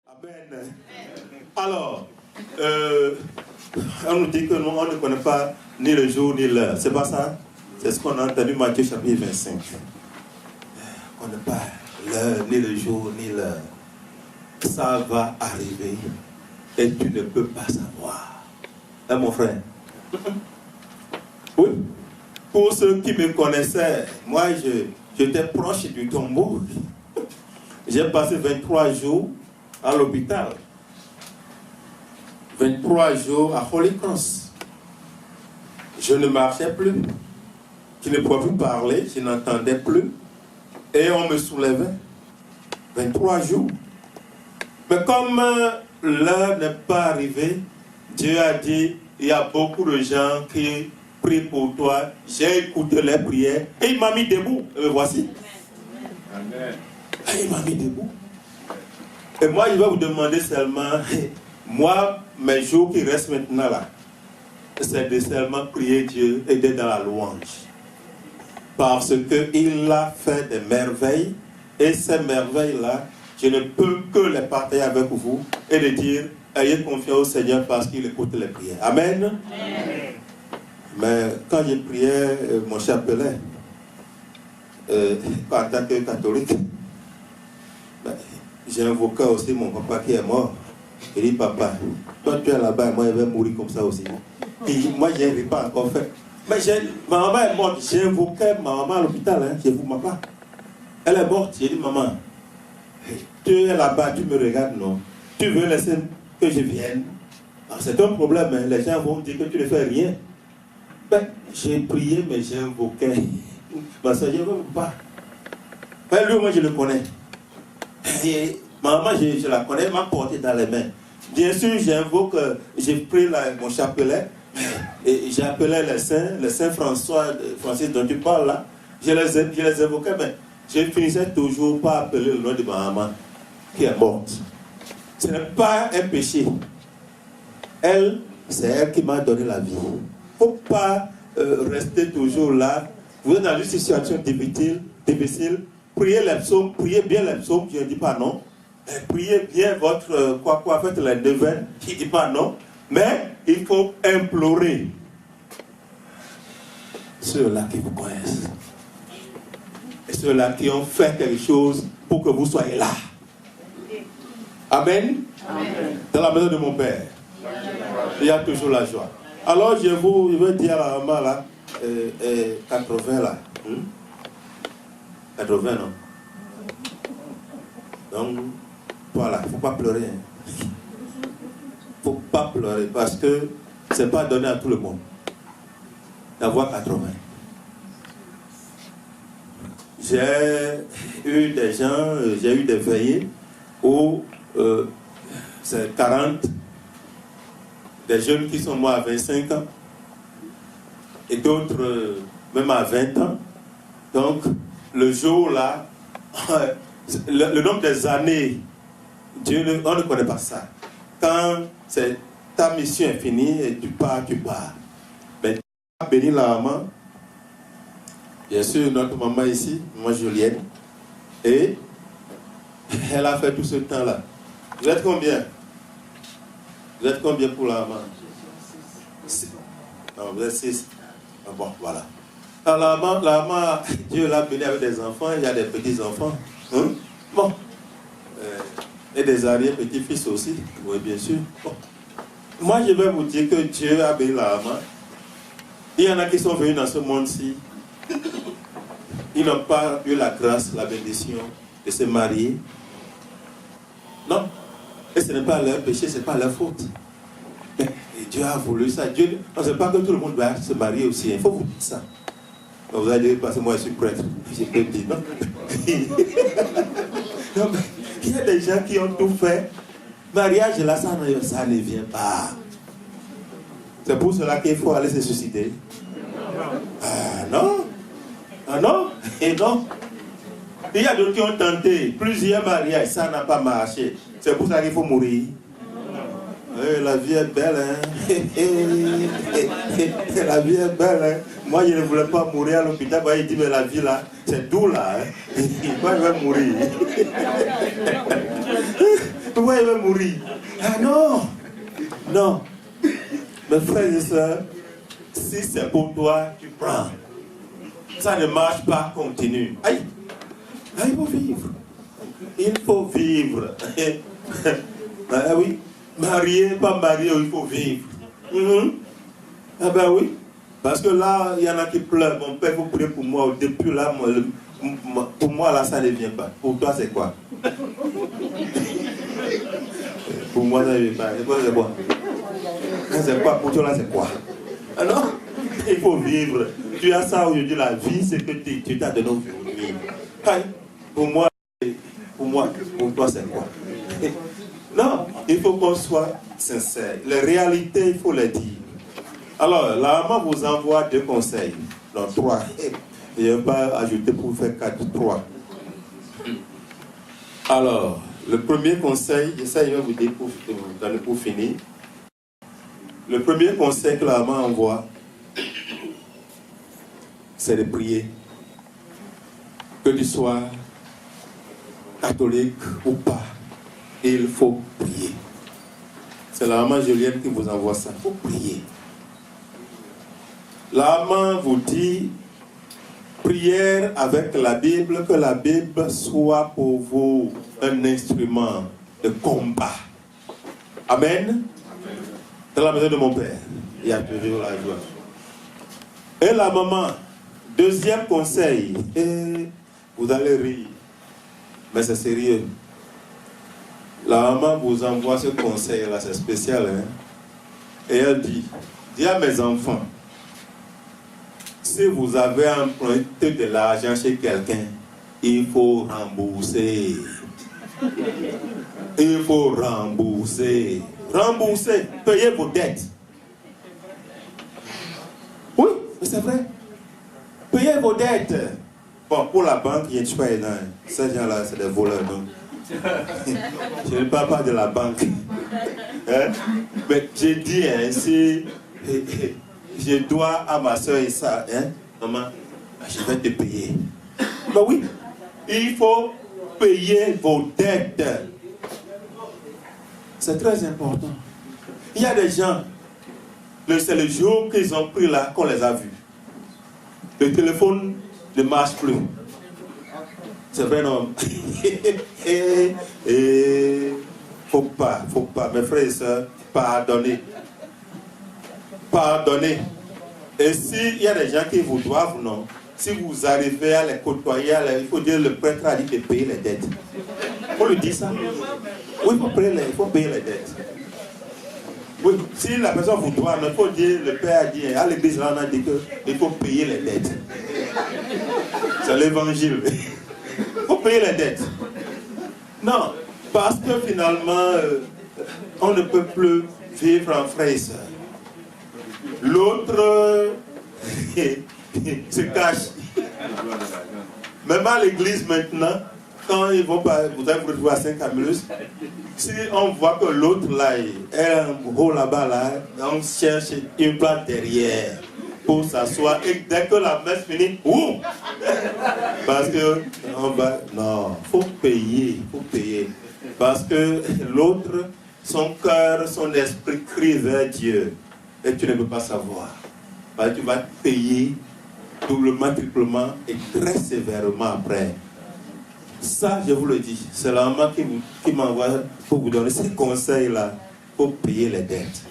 Amen. Alors, on nous dit que nous, on ne connaît pas ni le jour ni l'heure. C'est pas ça? C'est ce qu'on a entendu Matthieu chapitre 25. On ne connaît pas l'heure, ni le jour, ni l'heure. Ça va arriver et tu ne peux pas savoir. Hein, mon frère? Oui. Pour ceux qui me connaissaient, moi, j'étais proche du tombeau. J'ai passé 23 jours à l'hôpital. 23 jours à Holy Cross. Je ne marchais plus. Je ne pouvais plus parler. Je n'entendais plus. Et on me soulevait. 23 jours. Mais comme l'heure n'est pas arrivée, Dieu a dit, il y a beaucoup de gens qui prient pour toi. J'ai écouté les prières. Et il m'a mis debout. Et me voici. Amen. Et il m'a mis debout. Et moi, je vais vous demander seulement, moi, mes jours qui restent maintenant là, c'est de seulement prier Dieu et d'être dans la louange. Parce qu'il a fait des merveilles, et ces merveilles-là, je ne peux que les partager avec vous et de dire, ayez confiance au Seigneur parce qu'il écoute les prières. Amen. Amen. Mais quand je priais mon chapelet, en tant que catholique, j'ai invoqué aussi mon papa qui est mort. Il dit, papa, toi tu es là-bas et moi je vais mourir comme ça aussi. Et moi je n'ai pas encore fait. Mais ma maman est morte. J'ai invoqué ma maman à l'hôpital. Hein. Je ne vous mens pas. Elle est morte. J'ai dit, maman, tu es là-bas, tu me regardes, non? Tu veux laisser que je vienne? C'est un problème. Hein. Les gens vont dire que tu ne fais rien. Ben, j'ai prié, mais j'ai invoqué. Parce que je ne veux pas. Mais lui, moi je le connais. Et maman, je la connais, elle m'a porté dans les mains. Bien sûr, j'invoque, j'ai pris mon chapelet, et j'ai appelé les saints Francis dont tu parles là. Je les évoquais, mais je finissais toujours par appeler le nom de ma maman, qui est morte. Ce n'est pas un péché. Elle, c'est elle qui m'a donné la vie. Il ne faut pas rester toujours là. Vous êtes dans une situation difficile. Priez les psaumes, priez bien les psaumes, je ne dis pas non. Priez bien votre faites les neuvaines, je ne dis pas non. Mais il faut implorer ceux-là qui vous connaissent. Et ceux-là qui ont fait quelque chose pour que vous soyez là. Amen. Amen. Dans la maison de mon Père, il y a toujours la joie. Alors je vais dire à la maman là, 80 là. 80 non. Donc, voilà, il ne faut pas pleurer. Il ne faut pas pleurer parce que ce n'est pas donné à tout le monde d'avoir 80. J'ai eu des gens, j'ai eu des veillées où c'est 40, des jeunes qui sont morts à 25 ans et d'autres même à 20 ans. Donc, le jour là, le nombre des années, on ne connaît pas ça. Quand ta mission est finie et tu pars. Mais tu as béni la maman, bien sûr notre maman ici, moi Julienne, et elle a fait tout ce temps-là. Vous êtes combien? Vous êtes combien pour la maman? 6. Non, vous êtes 6. Ah bon, voilà. Alors, la maman, Dieu l'a béni avec des enfants, il y a des petits-enfants. Hein? Bon. Et des arrière-petits-fils aussi. Oui, bien sûr. Bon. Moi, je vais vous dire que Dieu a béni la maman. Il y en a qui sont venus dans ce monde-ci. Ils n'ont pas eu la grâce, la bénédiction de se marier. Non. Et ce n'est pas leur péché, ce n'est pas leur faute. Et Dieu a voulu ça. Dieu, on ne sait pas que tout le monde va se marier aussi. Il faut vous dire ça. Donc vous allez dire, parce que moi je suis prêtre. Je peux dire non. Non mais, il y a des gens qui ont tout fait. Mariage là, ça ne vient pas. C'est pour cela qu'il faut aller se suicider. Ah non. Ah non. Et non. Il y a d'autres qui ont tenté plusieurs mariages, ça n'a pas marché. C'est pour ça qu'il faut mourir. La vie est belle, hein. La vie est belle, hein. Moi, je ne voulais pas mourir à l'hôpital. Il dit, mais la vie là, c'est doux là. Hein. Moi, je vais mourir. Pourquoi il veut mourir? Ah non! Non. Mes frères et sœurs, si c'est pour toi, tu prends. Ça ne marche pas, continue. Aïe! Ah, il faut vivre. Il faut vivre. Ah oui, marié, pas marié, il faut vivre. Ah ben oui. Parce que là, il y en a qui pleurent. Mon père, vous priez pour moi. Depuis là, pour moi, là, ça ne vient pas. Pour toi, c'est quoi? Pour moi, ça ne vient pas. C'est quoi? C'est quoi? Pour toi, là, c'est quoi? Alors, il faut vivre. Tu as ça aujourd'hui, la vie, c'est que tu t'as donné aujourd'hui. Pour moi, pour toi, c'est quoi? Non, il faut qu'on soit sincère. Les réalités, il faut les dire. Alors, la maman vous envoie 2 conseils. Non, 3. Je ne vais pas ajouter pour faire 4, 3. Alors, le premier conseil, et ça, je vais vous dire pour finir. Le premier conseil que la maman envoie, c'est de prier. Que tu sois catholique ou pas, il faut prier. C'est la maman Julienne qui vous envoie ça. Il faut prier. La maman vous dit, prière avec la Bible, que la Bible soit pour vous un instrument de combat. Amen. Dans la maison de mon père, il y a toujours la joie. Et la maman, deuxième conseil, et vous allez rire, mais c'est sérieux. La maman vous envoie ce conseil-là, c'est spécial, hein? Et elle dit, dis à mes enfants, si vous avez emprunté de l'argent chez quelqu'un, il faut rembourser. Il faut rembourser. Rembourser, payez vos dettes. Oui, c'est vrai. Payez vos dettes. Bon, pour la banque, il y a une choix énorme. Ces gens-là, c'est des voleurs, non? Je ne parle pas de la banque. Hein? Mais j'ai dit, hein, si je dois à ma soeur et ça, hein, maman, je vais te payer. Ben oui, il faut payer vos dettes. C'est très important. Il y a des gens, c'est le jour qu'ils ont pris là qu'on les a vus. Le téléphone ne marche plus. C'est vrai, non? Faut pas. Mes frères et sœurs, pardonnez. Pardonnez. Et s'il y a des gens qui vous doivent, non, si vous arrivez à les côtoyer, il faut dire le prêtre a dit de payer les dettes. Il faut lui dire ça. Oui, il faut payer les dettes. Oui, si la personne vous doit, il faut dire, le père a dit, à l'église, là, on a dit qu'il faut payer les dettes. C'est l'évangile. Il faut payer les dettes. Non, parce que finalement, on ne peut plus vivre en frères et sœurs. L'autre se cache. Même à l'église maintenant, quand ils vont pas, vous allez vous retrouver à Saint-Camillus, si on voit que l'autre là est un haut là-bas, là, on cherche une place derrière pour s'asseoir et dès que la messe finit, ouh! Parce que on va, non, faut payer. Parce que l'autre, son cœur, son esprit crie vers Dieu et tu ne peux pas savoir. Parce que tu vas payer doublement, triplement et très sévèrement après. Ça, je vous le dis, c'est la maman qui m'envoie pour vous donner ces conseils-là pour payer les dettes.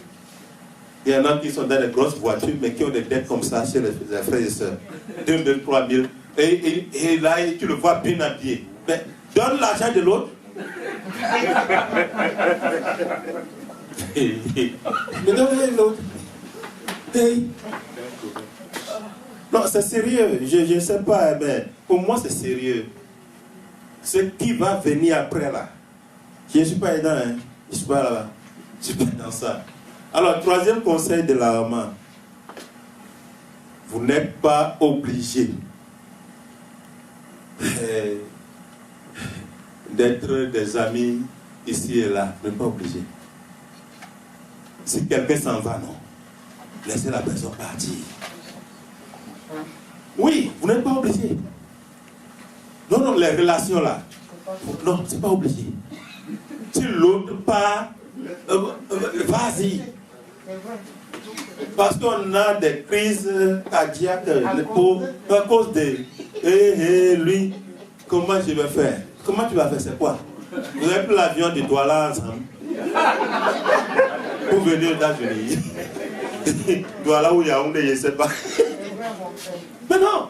Il y en a qui sont dans des grosses voitures, mais qui ont des dettes comme ça chez les frères et sœurs. 2 000, 3 000. Et là, tu le vois bien habillé. Mais donne l'argent de l'autre. Mais donne l'autre. Hey. Non, c'est sérieux. Je ne sais pas, mais pour moi, c'est sérieux. Ce qui va venir après là. Je ne suis pas aidant, hein. Je ne suis pas là-bas. Je ne suis pas dans ça. Alors, troisième conseil de la maman. Vous n'êtes pas obligé d'être des amis ici et là. Vous n'êtes pas obligé. Si quelqu'un s'en va, non. Laissez la personne partir. Oui, vous n'êtes pas obligé. Non, les relations là. Non, c'est pas obligé. si l'autre part, vas-y. Parce qu'on a des crises cardiaques à cause de lui, comment je vais faire? Comment tu vas faire? C'est quoi? Vous avez pris l'avion de Douala ensemble pour venir aux États-Unis. Douala ou Yaoundé, je ne sais pas. Maintenant,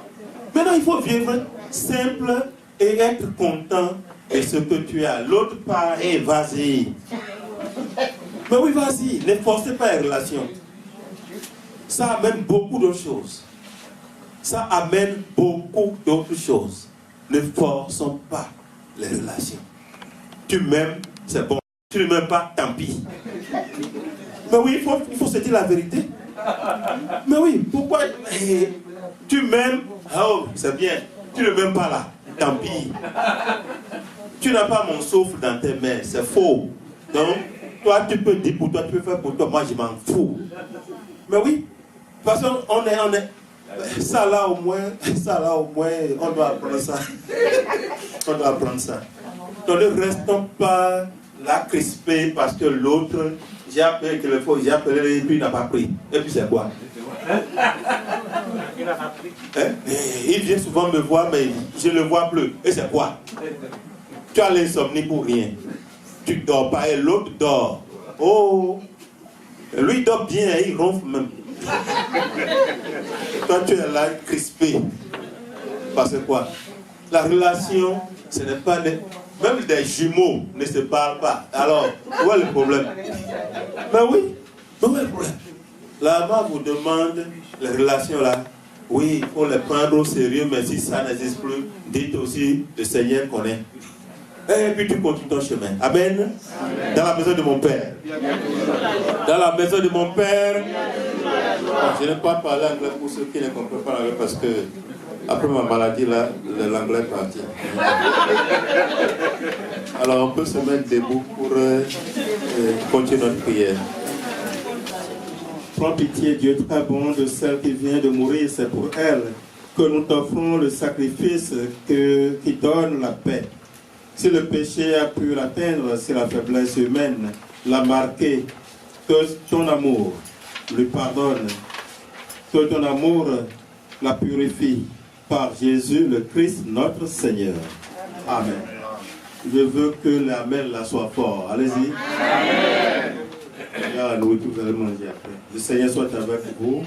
il faut vivre simple et être content de ce que tu as. L'autre part, vas-y. Mais oui, vas-y, ne forcez pas les relations. Ça amène beaucoup d'autres choses. Ça amène beaucoup d'autres choses. Ne forçons pas les relations. Tu m'aimes, c'est bon. Tu ne m'aimes pas, tant pis. Mais oui, il faut se dire la vérité. Mais oui, pourquoi tu m'aimes, oh, c'est bien. Tu ne m'aimes pas là, tant pis. Tu n'as pas mon souffle dans tes mains, c'est faux. Donc, toi, tu peux dire pour toi, tu peux faire pour toi, moi, je m'en fous. Mais oui, parce qu'on est... Ça là au moins, on doit apprendre ça. On doit apprendre ça. Donc ne restons pas là crispés parce que l'autre, j'ai appelé qu'il faut, j'ai appelé et puis il n'a pas pris. Et puis c'est quoi? Il vient souvent me voir, mais je ne le vois plus. Et c'est quoi? Tu as l'insomnie pour rien. Tu ne dors pas et l'autre dort. Oh, lui dort bien et il ronfle même. Toi tu es là crispé. Parce que quoi? La relation, ce n'est pas des... Même des jumeaux ne se parlent pas. Alors, où est le problème? Mais oui, où est le problème? La maman vous demande les relations là. Oui, il faut les prendre au sérieux, mais si ça n'existe plus, dites aussi le Seigneur connaît. Et puis tu continues ton chemin. Amen. Amen. Dans la maison de mon Père. Dans la maison de mon Père. Je n'ai pas parlé anglais pour ceux qui ne comprennent pas l'anglais parce que après ma maladie, là, l'anglais est parti. Alors on peut se mettre debout pour continuer notre prière. Prends pitié, Dieu très bon, de celle qui vient de mourir. C'est pour elle que nous t'offrons le sacrifice qui donne la paix. Si le péché a pu l'atteindre, si la faiblesse humaine l'a marqué, que ton amour lui pardonne, que ton amour la purifie par Jésus le Christ notre Seigneur. Amen. Je veux que l'amen là soit fort. Allez-y. Amen. Là, nous, vous allez manger après. Le Seigneur soit avec vous.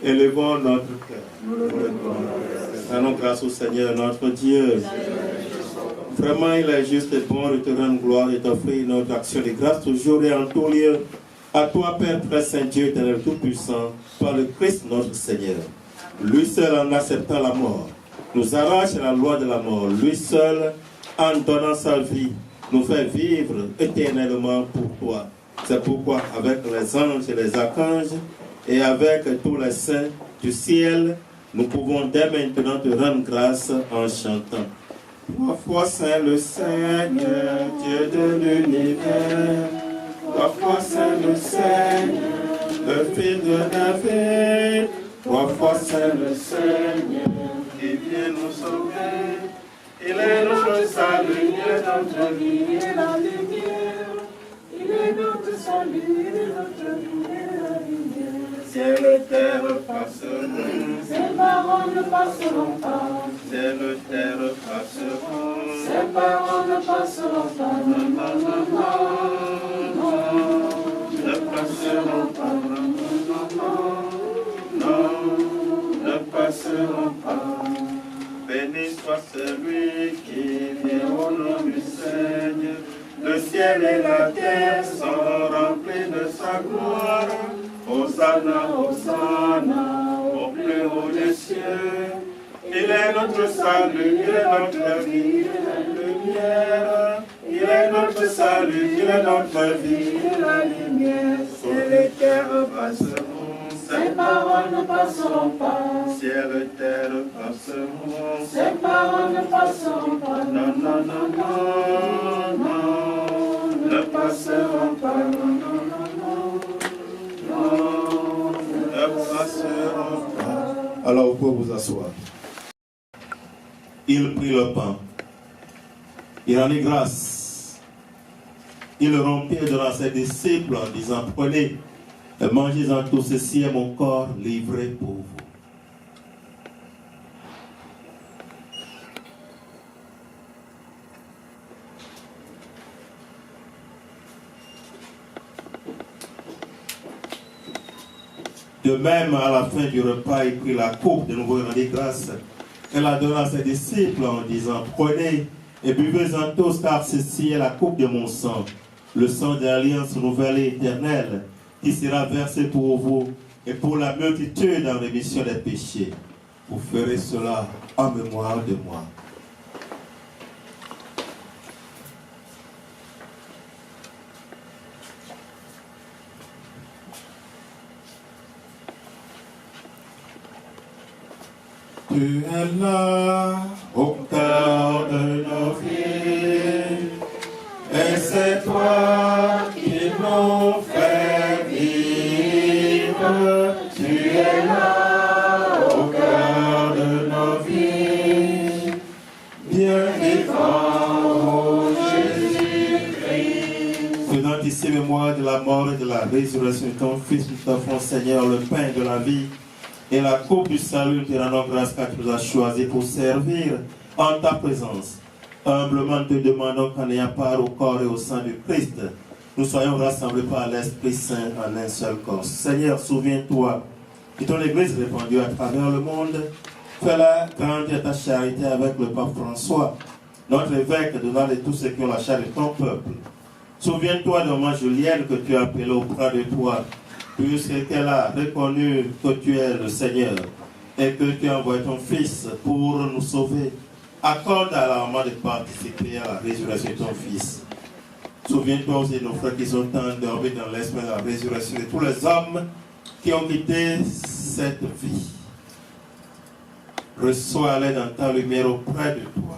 Élevons notre cœur. Rendons grâce au Seigneur notre Dieu. Vraiment, il est juste et bon de te rendre gloire et t'offrir notre action de grâce toujours et en tout lieu. À toi, Père très saint Dieu, éternel tout-puissant, par le Christ notre Seigneur. Lui seul, en acceptant la mort, nous arrache la loi de la mort. Lui seul, en donnant sa vie, nous fait vivre éternellement pour toi. C'est pourquoi, avec les anges et les archanges, et avec tous les saints du ciel, nous pouvons dès maintenant te rendre grâce en chantant. 3 fois saint le Seigneur, Dieu de l'univers. 3 fois saint le Seigneur, le Fils de David. 3 fois saint le Seigneur, qui vient nous sauver. Il est notre salut, il est notre vie, il est la lumière. Il est notre salut, il est notre vie, il est la lumière. Ciel et terre passeront, ses paroles ne passeront pas. Ciel et terre passeront, ses paroles ne passeront pas. Non, non, non, non, non, ne passeront pas. Non, non, non, ne passeront pas. Béni soit celui qui vient au nom du Seigneur. Le ciel et la terre sont remplis de sa gloire. Hosanna, Hosanna, au plus haut des cieux. Il est notre salut, il est notre vie, il est la lumière. Il est notre salut, il est notre vie, il est la lumière. Ciel et terre passeront, ses paroles ne passeront pas. Ciel et terre passeront, ses paroles ne passeront pas. Non, non, non, non, non, ne passeront pas. Non, non, non, non. Non, ne passeront pas. Alors vous pouvez vous asseoir. Il prit le pain. Il rendit grâce. Il rompit et donna à ses disciples en disant, prenez, et mangez-en tous, ceci est mon corps livré pour vous. De même, à la fin du repas, il prit la coupe, de nouveau il rendit grâce. Et la donna à ses disciples en disant, prenez et buvez-en tous, car ceci est la coupe de mon sang, le sang de l'alliance nouvelle et éternelle, qui sera versé pour vous et pour la multitude en rémission des péchés. Vous ferez cela en mémoire de moi. Tu es là, au cœur de nos vies, et c'est toi qui nous fais vivre. Tu es là, au cœur de nos vies, bien vivant, Jésus-Christ. Faisant ici mémoire de la mort et de la résurrection de ton Fils, nous t'offrons, Seigneur, le pain de la vie, et la coupe du salut, nous te rendons grâce car tu nous as choisis pour servir en ta présence. Humblement, nous te demandons qu'en ayant part au corps et au sang du Christ, nous soyons rassemblés par l'Esprit Saint en un seul corps. Seigneur, souviens-toi que ton Église répandue à travers le monde, fais-la grandir ta charité avec le pape François, notre évêque, donnant de tous ceux qui ont la charité de ton peuple. Souviens-toi de maman Julienne que tu as appelée auprès de toi, puisqu'elle a reconnu que tu es le Seigneur et que tu as envoyé ton Fils pour nous sauver. Accorde à la maman de participer à la résurrection de ton Fils. Souviens-toi aussi de nos frères qui sont endormis dans l'esprit de la résurrection de tous les hommes qui ont quitté cette vie. Reçois-les dans ta lumière auprès de toi.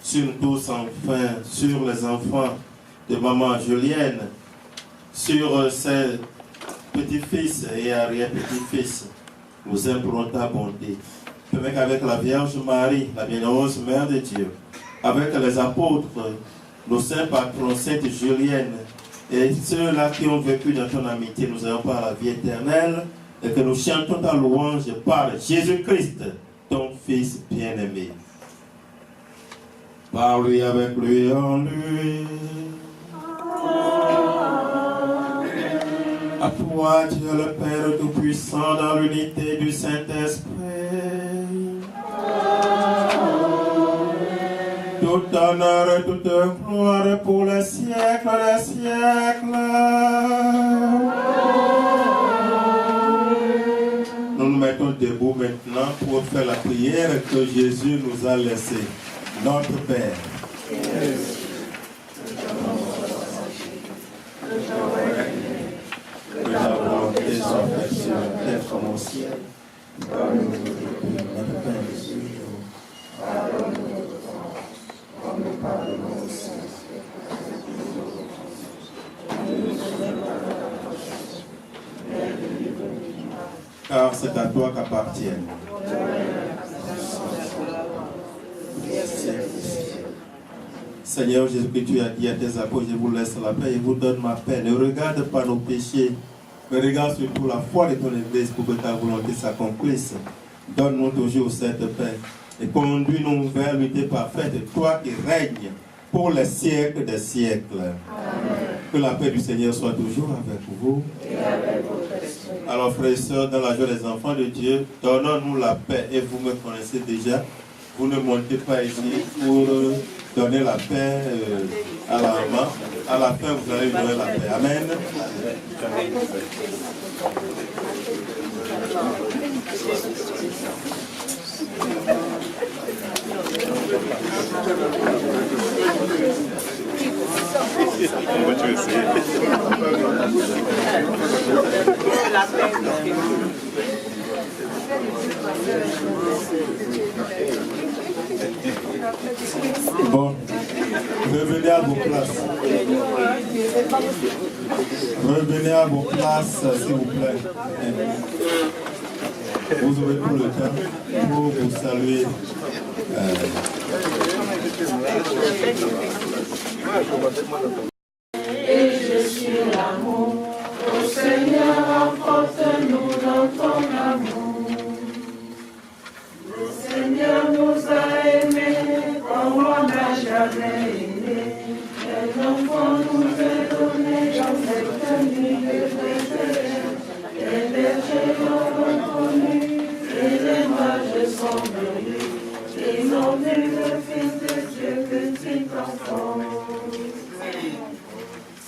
Sur nous tous enfin, sur les enfants de maman Julienne, sur ces petits-fils et arrière-petits-fils, nous implorons ta bonté. Permets qu'avec la Vierge Marie, la bienheureuse Mère de Dieu, avec les apôtres, nos saints patrons, Sainte Julienne, et ceux-là qui ont vécu dans ton amitié, nous ayons par la vie éternelle, et que nous chantons ta louange par Jésus-Christ, ton Fils bien-aimé. Par lui, avec lui, en lui. À toi, Dieu le Père Tout-Puissant, dans l'unité du Saint-Esprit. Tout honneur et toute gloire pour les siècles des siècles. Nous nous mettons debout maintenant pour faire la prière que Jésus nous a laissée. Notre Père. Que ta volonté soit faite sur la terre comme au ciel. Donne-nous aujourd'hui notre pain de ce jour. Pardonne-nous notre offense, comme nous pardonnons aussi. Car c'est à toi qu'appartiennent. Seigneur Jésus-Christ, tu as dit à tes apôtres, je vous laisse la paix, je vous donne ma paix. Ne regarde pas nos péchés, mais regarde surtout la foi de ton Église pour que ta volonté s'accomplisse. Donne-nous toujours cette paix et conduis-nous vers l'unité parfaite, toi qui règnes pour les siècles des siècles. Amen. Que la paix du Seigneur soit toujours avec vous. Et avec votre esprit. Alors frères et sœurs, dans la joie des enfants de Dieu, donnons-nous la paix et vous me connaissez déjà. Vous ne montez pas ici pour donner la paix à la maman. À la fin, vous allez lui donner la paix. Amen. On va te essayer. Bon, revenez à vos places. Revenez à vos places, s'il vous plaît. Vous aurez tout le temps pour vous saluer. Et suis l'amour. Ô Seigneur, emporte-nous dans ton amour. Le Seigneur nous a aimés comme on n'a jamais aimé. Les enfants nous a donné dans cette nuit de préférée. Les bergers l'ont reconnu et les mages sont venus. Ils ont vu le Fils de Dieu, petit enfant.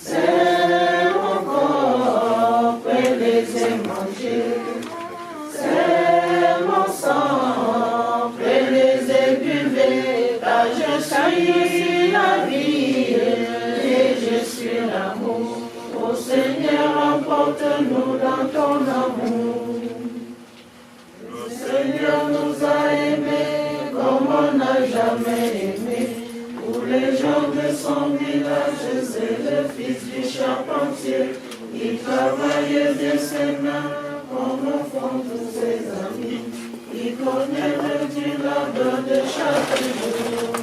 C'est mon corps, prenez et mangez. C'est mon sang, prenez et buvez. Car je suis la vie et je suis l'amour. Ô Seigneur, emporte-nous dans ton amour. Le Seigneur nous a aimés comme on n'a jamais aimé. Pour les gens de son village, c'est le fils du charpentier. Il travaille de ses mains comme font tous ses amis. Il connaît le dur labeur de chaque jour.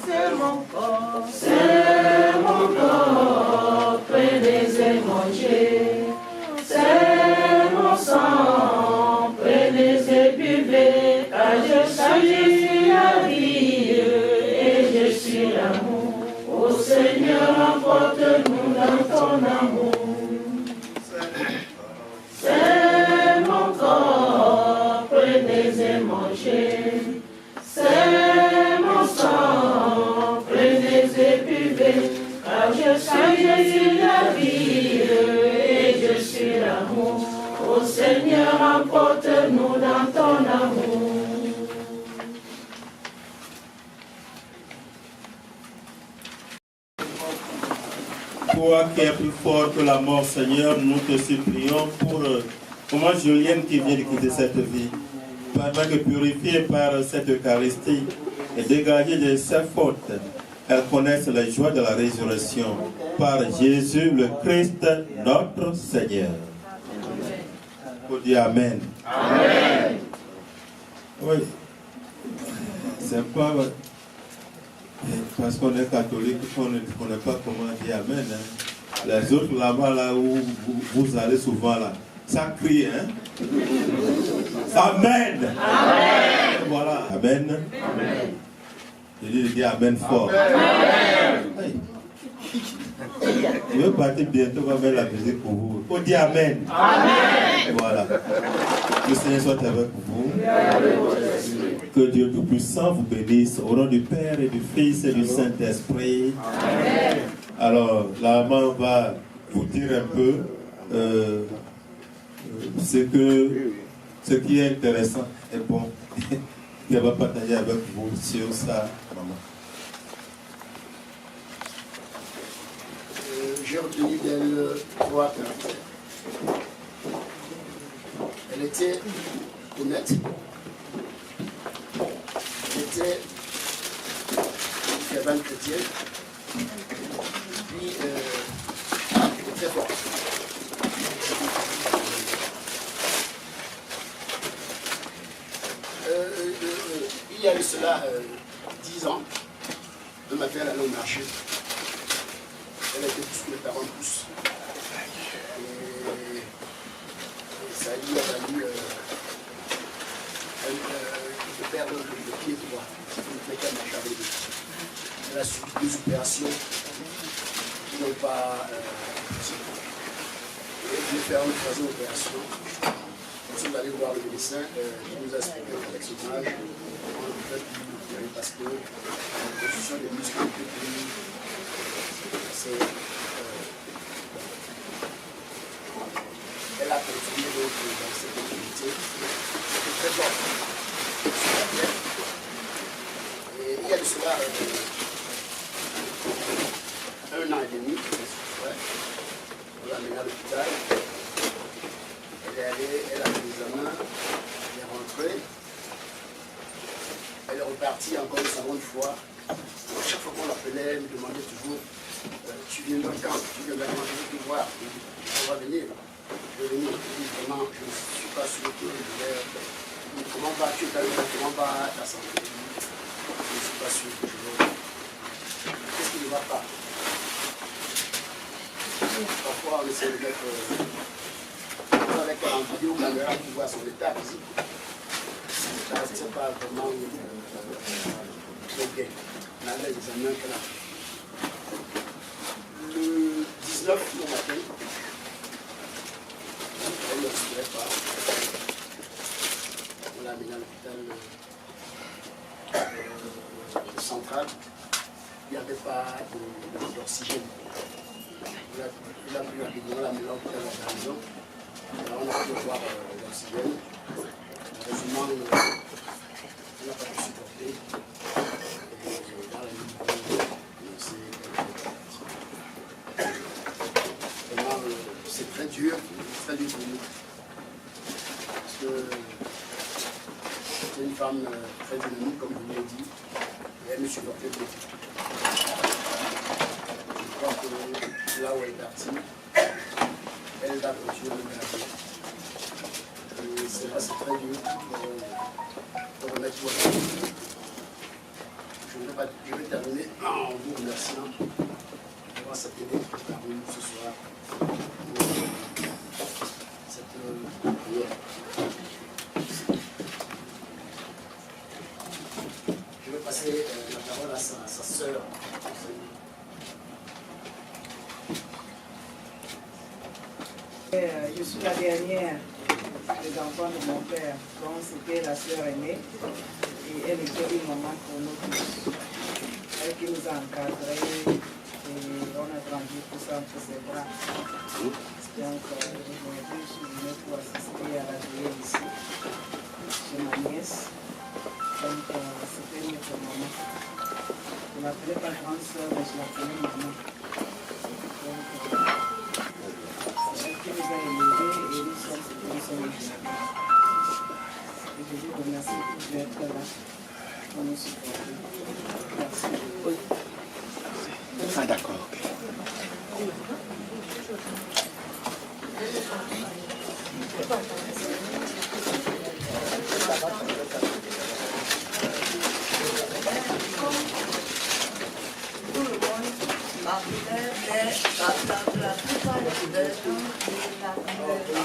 C'est mon corps, prenez et mangez. C'est mon sang, prenez et buvez. Car je suis la vie et je suis l'amour. Ô Seigneur, emporte-nous dans ton amour. C'est mon corps, prenez et mangez. C'est mon sang, prenez et buvez. Car je suis la vie et je suis l'amour. Ô Seigneur, emporte-nous dans ton amour. Toi qui es plus fort que la mort, Seigneur, nous te supplions pour comment Julienne qui vient de quitter cette vie, pendant que purifiée par cette Eucharistie et dégagée de ses fautes, elle connaisse la joie de la résurrection par Jésus le Christ, notre Seigneur. Pour dire Amen. Amen. Oui. C'est pas parce qu'on est catholique qu'on ne connaît pas comment dire Amen. Hein. Les autres là-bas, là où vous allez souvent, là, ça crie, hein? Amen. Amen. Voilà. Amen. Amen. Je dis Amen fort. Amen. Hey. Je vais partir bientôt, on va mettre la musique pour vous. On dit Amen. Amen. Voilà. Que le Seigneur soit avec vous. Que Dieu Tout-Puissant vous bénisse au nom du Père et du Fils et du Saint-Esprit. Amen. Alors, la maman va vous dire un peu ce qui est intéressant et bon. Elle va partager avec vous sur ça, maman. J'ai retenu d'elle 3 caractères. Elle était honnête. Elle était une fervente chrétienne. Puis, elle était très forte. Il y a eu cela 10 ans. Un matin, elle allait au marché. Elle était plus que 40 pouces. Et ça lui a valu de perdre le pied droit. Elle a subi 2 opérations qui n'ont pas possible. Et elle voulait faire une 3e opération. Nous sommes allés voir le médecin qui nous a expliqué avec son âge, en fait, parce que la position des muscles était plus. Elle a continué donc dans cette activité. C'était très fort. Et il y a de cela 1 an et demi, on l'a amenée à l'hôpital. Elle est allée, elle a fait l'examen, elle est rentrée. Elle est repartie encore une seconde fois. Chaque fois qu'on l'appelait, elle me demandait toujours tu viens dans le camp, tu viens dans le camp, je veux te voir, on va venir. Je vais venir, je dis vraiment, je ne suis pas sûr que je vais. Comment vas-tu, comment va ta santé? Je ne suis pas sûr que je vais. Qu'est-ce qui ne va pas? fois, on essaie de mettre avec un vidéo caméra pour voir son état physique. Ça ne reste pas vraiment très bien. On a l'examen qu'elle a fait. Le 19 au matin, elle ne respirait pas. On l'a amené à l'hôpital central. Il n'y avait pas d'oxygène. Il a pris rapidement, on l'a amené à l'hôpital de la maison. Alors on a pu voir l'oxygène. Heureusement, on n'a pas pu supporter. Dans la nuit, c'est très dur pour nous. Parce que c'est une femme très dynamique, comme vous l'avez dit, et elle me supportait beaucoup. Je crois que là où elle est partie, elle va continuer à me garder. C'est très dur pour remettre tout à l'heure. Je vais terminer en vous remerciant pour cette idée qui est parvenue ce soir pour cette prière. Je vais passer la parole à sa sœur. Je suis la dernière des enfants de mon père, donc c'était la sœur aînée et elle était une maman pour nous tous. Elle qui nous a encadrés et on a grandi tous entre ses bras. Donc aujourd'hui je suis venue pour assister à la veillée ici chez ma nièce. Donc c'était notre maman. Je ne l'appelais pas grande sœur mais je l'appelais maman. Qui nous a élevés et nous sommes élevés. Et je vous remercie pour d'être là pour nous supporter. Merci. Oui. Ah d'accord. Tout le monde m'appelait, mais la plupart des gens m'appelaient pas.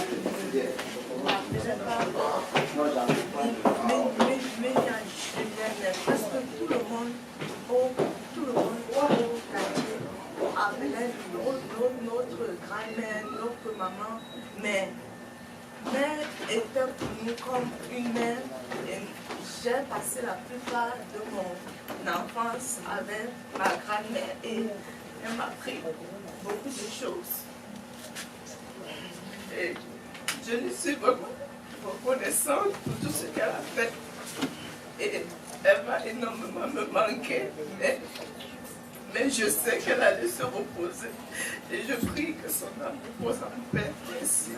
Mais presque tout le monde au quartier appelait notre grand-mère, notre maman, mais mère était pour nous comme une mère. Et j'ai passé la plupart de mon enfance avec ma grand-mère et elle m'a appris beaucoup de choses. Et je lui suis vraiment reconnaissante pour tout ce qu'elle a fait. Et elle va énormément me manquer. Mais je sais qu'elle allait se reposer. Et je prie que son âme repose en paix. Merci.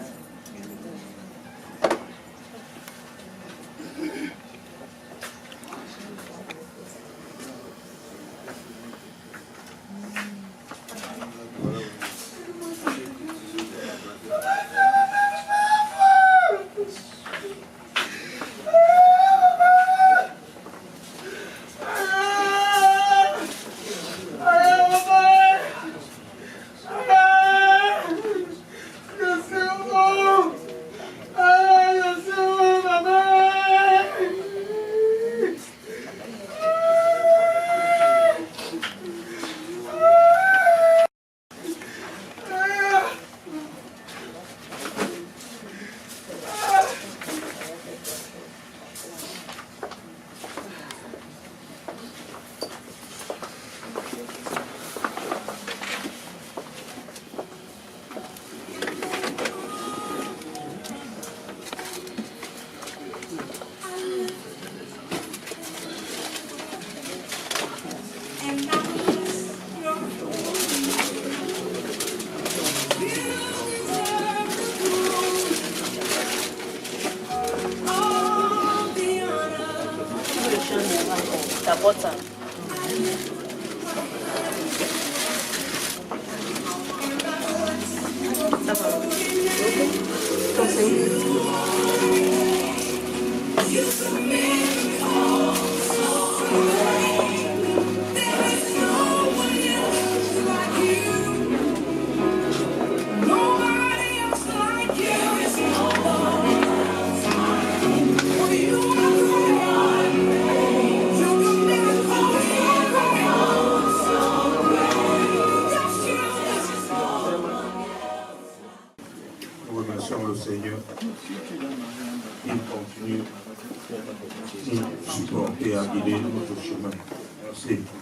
T'apportes ça. Ça va. Donc c'est No Merci.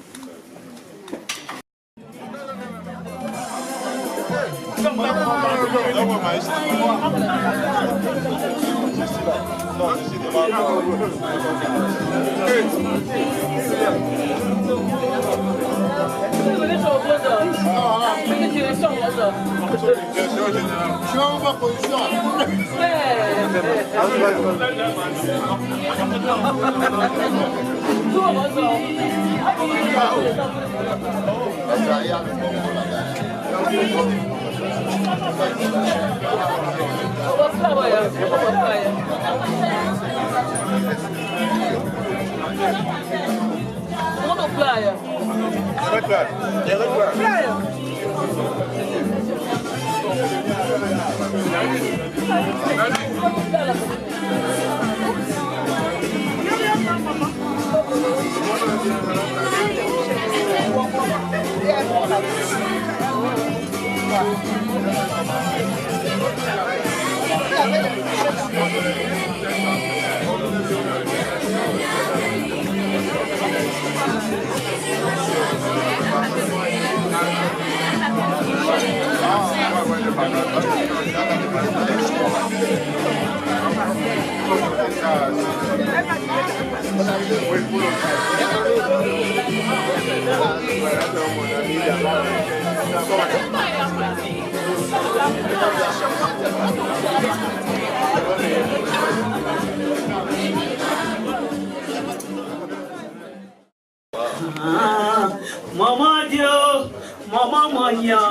Maman Dieu, maman moya,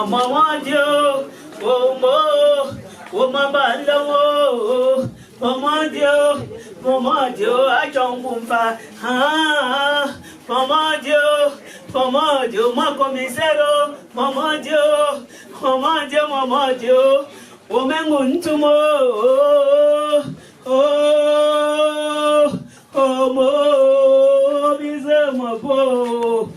maman Dieu, oh mo, oh ma banda oh, maman Dieu, a chongumfa, ah, maman Dieu, ma commissaire, maman Dieu, oh menguntumo, oh mo, bizema po.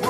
What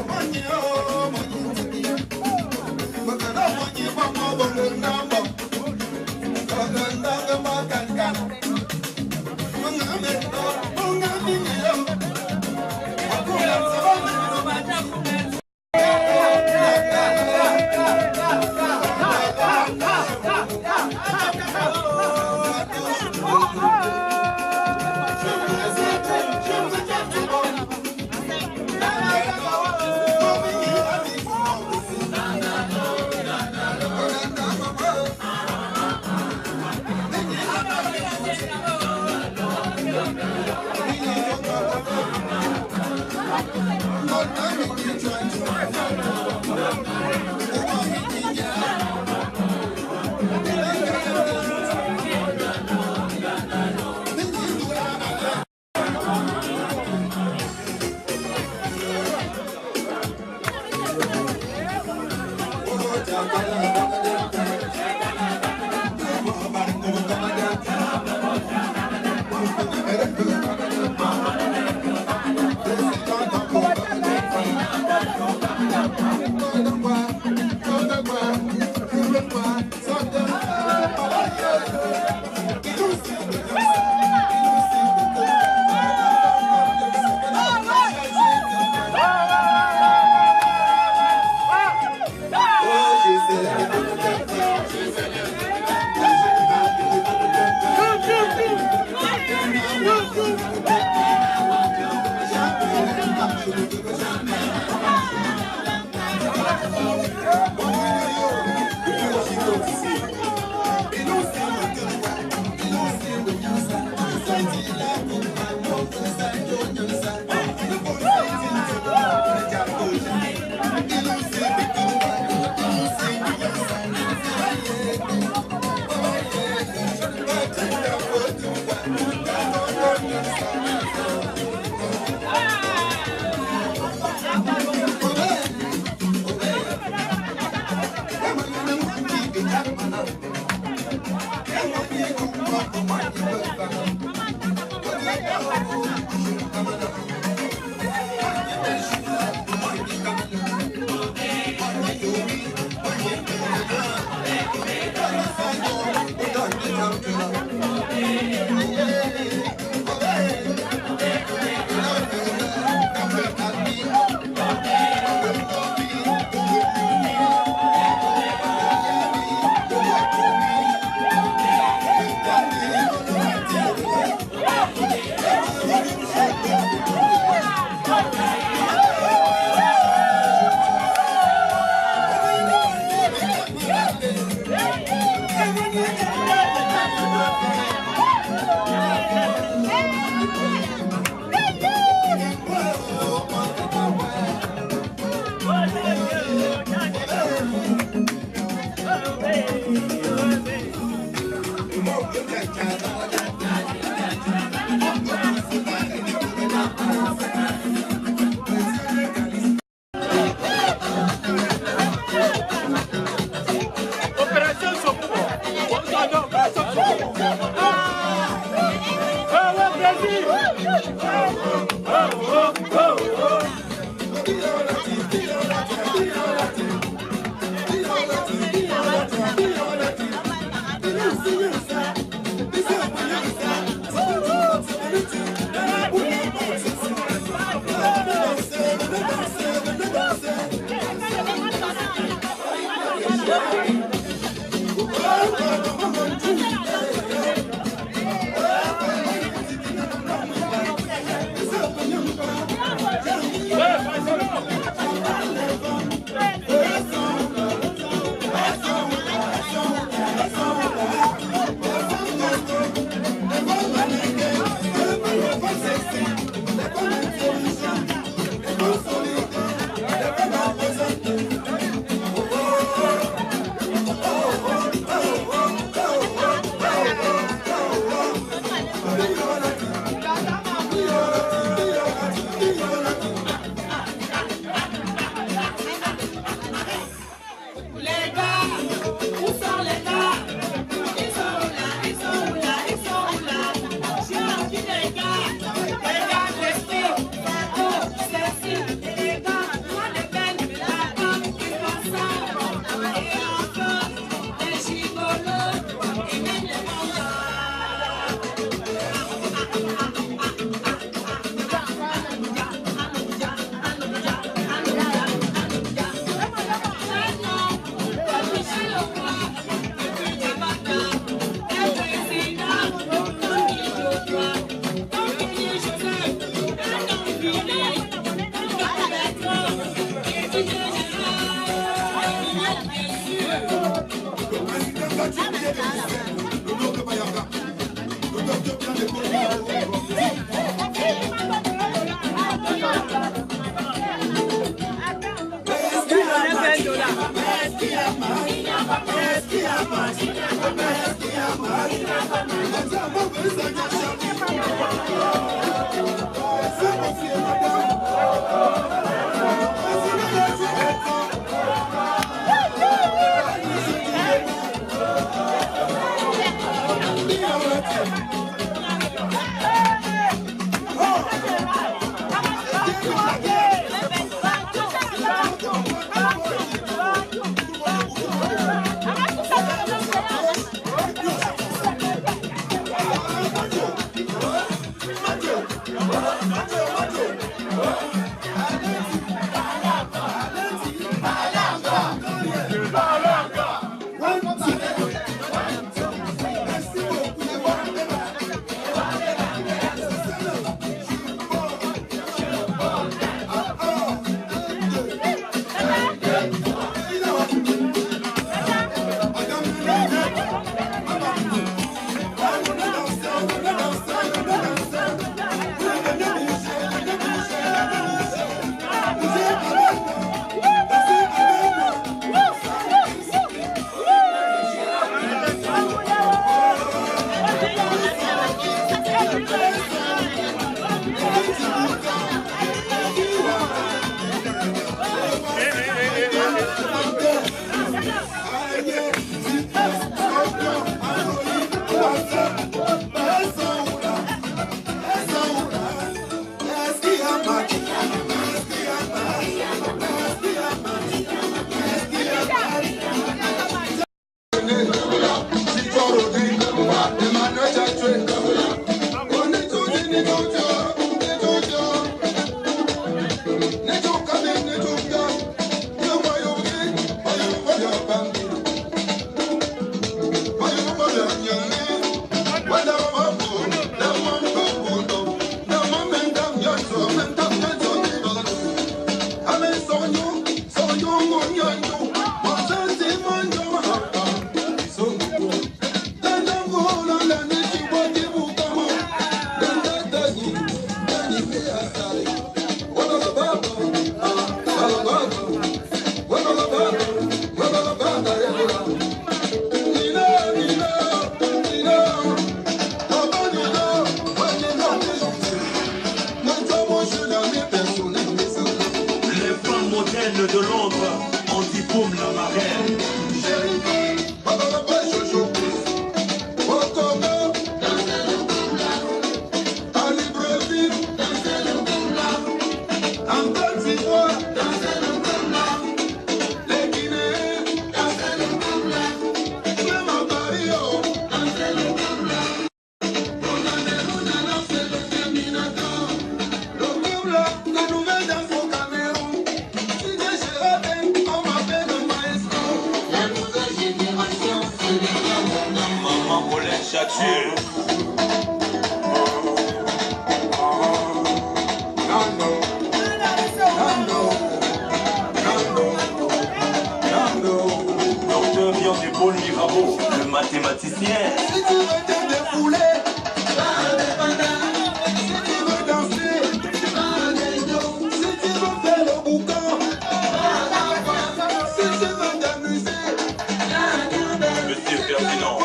Le mathématicien. Si tu veux te défouler, si tu veux danser, si tu veux faire le boucan, si tu veux t'amuser, Monsieur Ferdinand.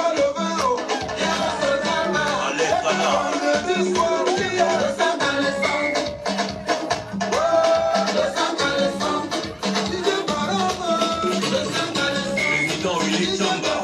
Président Willy Chamba.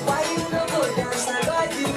why you no go dance? I got you.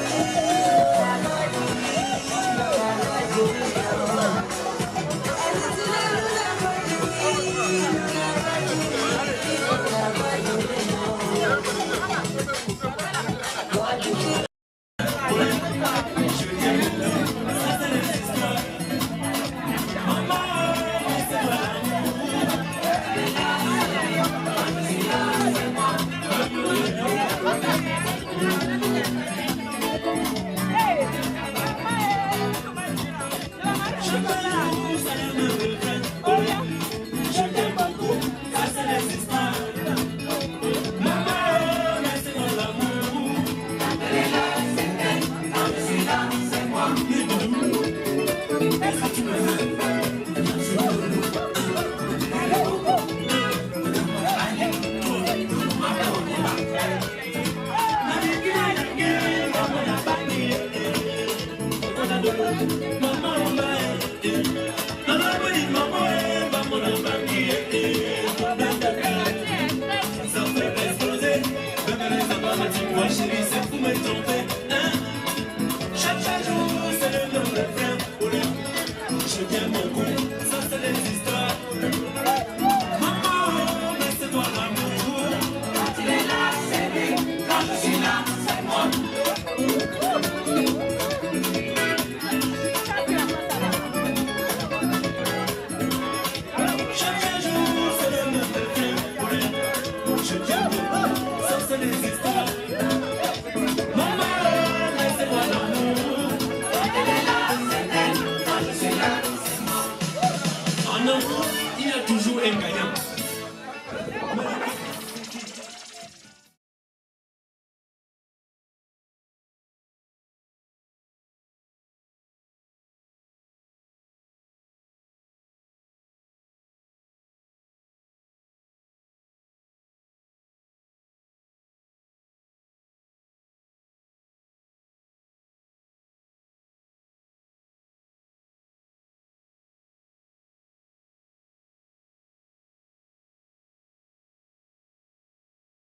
Thank you.